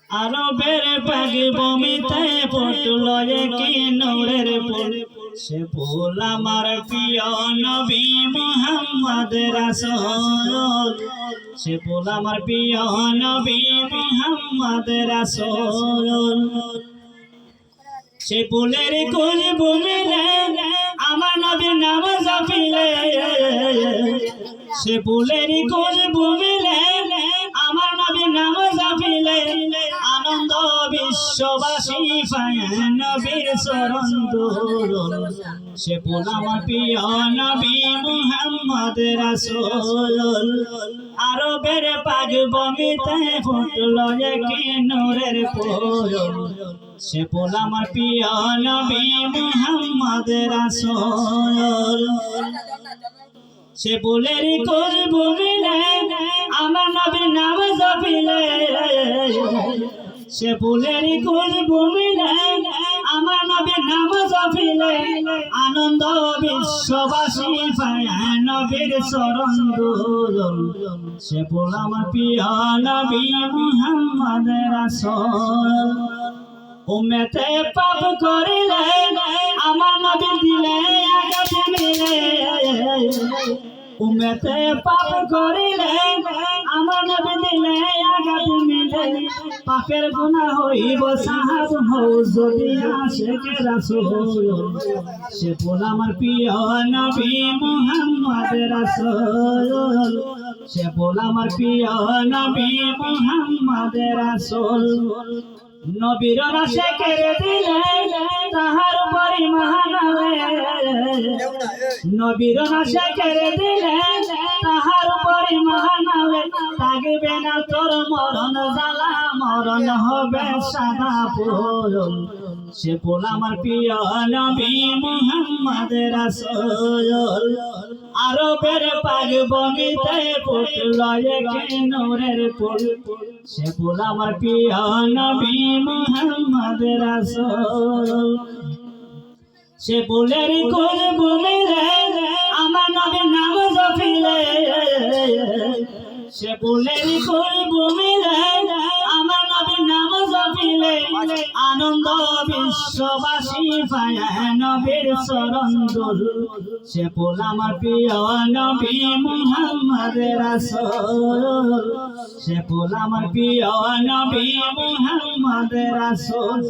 আরবের পাগ বমিতে ফুটল কি নূরের ফুল, সে ফুল আমার প্রিয় নবী মুহাম্মদ রাসূল, সে ফুল আমার প্রিয় নবী মুহাম্মদ রাসূল। সে ফুলের কুল বুমিলে আমার নবীর নাম জপিলে, সে ফুলের কুল বুমিলে আমার নবীর নাম জপিলে আনন্দ বিশ্ববাসী পায় নবীর চরণ ধুল, সে ফুল আমার প্রিয় নবী মুহাম্মদ রাসূল। আরবের পাগ বমিতে ফুটল কি নূরের ফুল, সে ফুল আমার প্রিয় নবী মুহাম্মদ রাসূল। সে ফুলের কুল বুমিলে আমার নবীর নাম জপিলে, সে ফুলের কুল বুমিলে আমার নবীর নাম জপিলে আনন্দ বিশ্ববাসী পায় নবীর চরণ ধুল, সে ফুল আমার প্রিয় নবী মুহাম্মদ রাসূল। উম্মতে পাপ করিলে আমার নবী দিলে আঘাত মিলে, উম্মতে পাপ করিলে আমার নবী দিলে আঘাত মিলে, পাপের গুনাহ হইব সাহাব হও যদি আশিকে রাসূল, সে ফুল আমার প্রিয় নবী মুহাম্মদ রাসূল, সে ফুল আমার প্রিয় নবী মুহাম্মদ রাসূল। নবীর রাশে কেড়ে দিলে তাহার পরিমাণ নবীর রাশে কেড়ে দিলে তাহার পরিমাণ থাকবে না তোর মরণ জ্বালা, মরণ হবে সাদা ফুল, সে ফুল আমার প্রিয় নবী মুহাম্মদ রাসূল। আরবের পাগ বমিতে ফুটল কি নূরের ফুল, সে ফুল আমার প্রিয় নবী মুহাম্মদ রাসূল। সে ফুলের কুল বুমিলে আমার নবীর নাম জপিলে, সে ফুলের কুল বুমিলে আমার নবীর নাম জপিলে আনন্দ বিশ্ববাসী পায় নবীর চরণ ধুল, সে ফুল আমার প্রিয় নবী মুহাম্মদ রাসূল, সে ফুল আমার প্রিয় নবী মুহাম্মদ রাসূল।